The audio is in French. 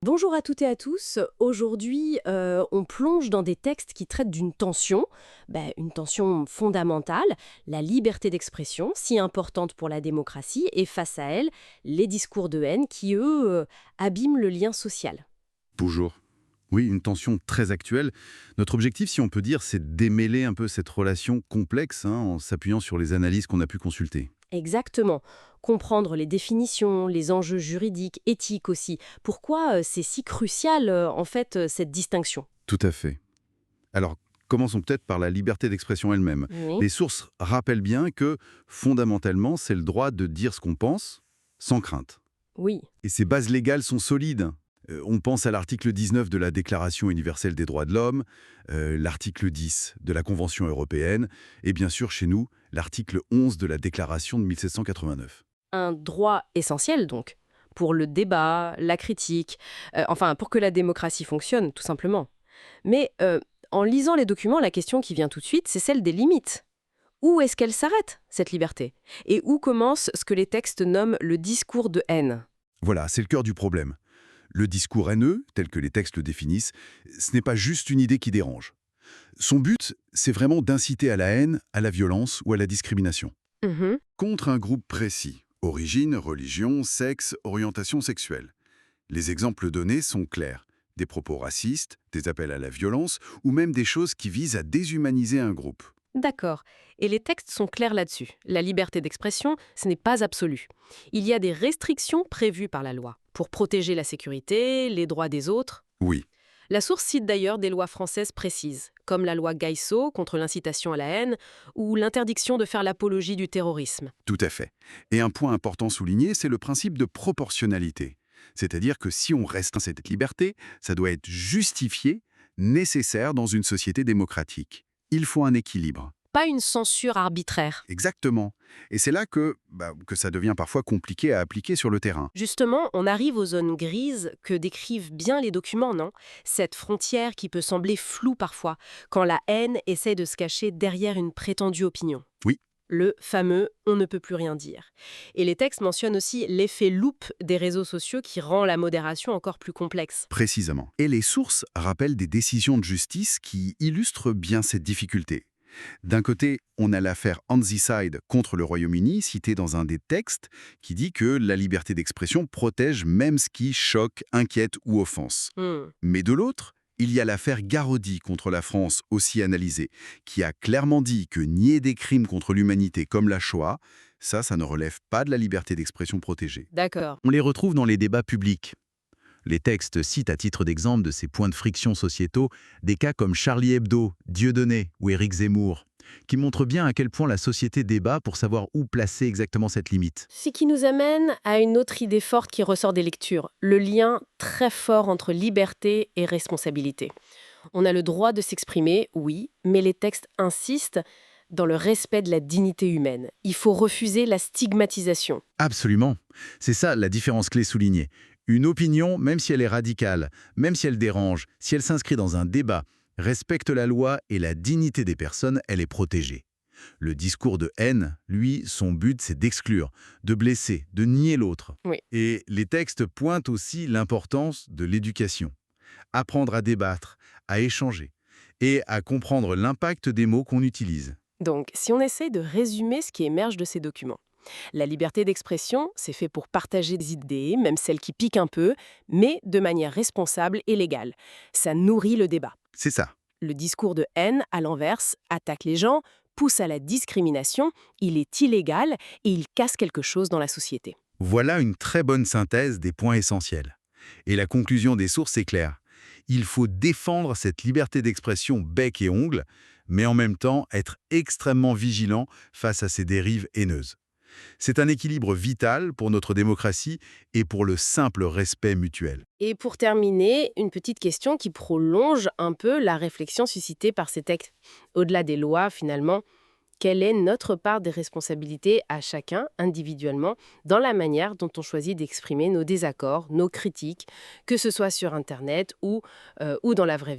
Bonjour à toutes et à tous. Aujourd'hui, on plonge dans des textes qui traitent d'une tension, une tension fondamentale, la liberté d'expression, si importante pour la démocratie, et face à elle, les discours de haine qui, eux, abîment le lien social. Toujours. Oui, une tension très actuelle. Notre objectif, si on peut dire, c'est de démêler un peu cette relation complexe en s'appuyant sur les analyses qu'on a pu consulter. Exactement. Comprendre les définitions, les enjeux juridiques, éthiques aussi. Pourquoi c'est si crucial, cette distinction? Tout à fait. Alors, commençons peut-être par la liberté d'expression elle-même. Oui. Les sources rappellent bien que, fondamentalement, c'est le droit de dire ce qu'on pense, sans crainte. Oui. Et ces bases légales sont solides. On pense à l'article 19 de la Déclaration universelle des droits de l'homme, l'article 10 de la Convention européenne, et bien sûr, chez nous, l'article 11 de la Déclaration de 1789. Un droit essentiel, donc, pour le débat, la critique, pour que la démocratie fonctionne, tout simplement. Mais en lisant les documents, la question qui vient tout de suite, c'est celle des limites. Où est-ce qu'elle s'arrête, cette liberté? Et où commence ce que les textes nomment le discours de haine? Voilà, c'est le cœur du problème. Le discours haineux, tel que les textes le définissent, ce n'est pas juste une idée qui dérange. Son but, c'est vraiment d'inciter à la haine, à la violence ou à la discrimination. Mhm. Contre un groupe précis, origine, religion, sexe, orientation sexuelle. Les exemples donnés sont clairs. Des propos racistes, des appels à la violence ou même des choses qui visent à déshumaniser un groupe. D'accord. Et les textes sont clairs là-dessus. La liberté d'expression, ce n'est pas absolu. Il y a des restrictions prévues par la loi pour protéger la sécurité, les droits des autres. Oui, La source cite d'ailleurs des lois françaises précises, comme la loi Gaïsseau contre l'incitation à la haine ou l'interdiction de faire l'apologie du terrorisme. tout à fait. Et un point important souligné, c'est le principe de proportionnalité. C'est-à-dire que si on restreint cette liberté, ça doit être justifié, nécessaire dans une société démocratique. Il faut un équilibre. Pas une censure arbitraire. Exactement. Et c'est là que ça devient parfois compliqué à appliquer sur le terrain. Justement, on arrive aux zones grises que décrivent bien les documents, non? Cette frontière qui peut sembler floue parfois, quand la haine essaie de se cacher derrière une prétendue opinion. Oui, Le fameux «on ne peut plus rien dire». Et les textes mentionnent aussi l'effet loupe des réseaux sociaux qui rend la modération encore plus complexe. précisément. Et les sources rappellent des décisions de justice qui illustrent bien cette difficulté. D'un côté, on a l'affaire Handyside contre le Royaume-Uni, citée dans un des textes, qui dit que la liberté d'expression protège même ce qui choque, inquiète ou offense. Hmm. Mais de l'autre, il y a l'affaire Garaudy contre la France, aussi analysée, qui a clairement dit que nier des crimes contre l'humanité comme la Shoah, ça ne relève pas de la liberté d'expression protégée. D'accord. On les retrouve dans les débats publics. Les textes citent à titre d'exemple de ces points de friction sociétaux des cas comme Charlie Hebdo, Dieudonné ou Éric Zemmour, qui montrent bien à quel point la société débat pour savoir où placer exactement cette limite. Ce qui nous amène à une autre idée forte qui ressort des lectures, le lien très fort entre liberté et responsabilité. On a le droit de s'exprimer, oui, mais les textes insistent dans le respect de la dignité humaine. Il faut refuser la stigmatisation. Absolument. C'est ça la différence clé soulignée. Une opinion, même si elle est radicale, même si elle dérange, si elle s'inscrit dans un débat, respecte la loi et la dignité des personnes, elle est protégée. Le discours de haine, lui, son but, c'est d'exclure, de blesser, de nier l'autre. Oui. Et les textes pointent aussi l'importance de l'éducation. Apprendre à débattre, à échanger et à comprendre l'impact des mots qu'on utilise. Donc, si on essaie de résumer ce qui émerge de ces documents, la liberté d'expression, c'est fait pour partager des idées, même celles qui piquent un peu, mais de manière responsable et légale. Ça nourrit le débat. C'est ça. Le discours de haine, à l'inverse, attaque les gens, pousse à la discrimination, il est illégal et il casse quelque chose dans la société. Voilà une très bonne synthèse des points essentiels. Et la conclusion des sources est claire. Il faut défendre cette liberté d'expression bec et ongle, mais en même temps être extrêmement vigilant face à ces dérives haineuses. C'est un équilibre vital pour notre démocratie et pour le simple respect mutuel. Et pour terminer, une petite question qui prolonge un peu la réflexion suscitée par ces textes. Au-delà des lois, finalement, quelle est notre part des responsabilités à chacun, individuellement, dans la manière dont on choisit d'exprimer nos désaccords, nos critiques, que ce soit sur Internet ou dans la vraie vie?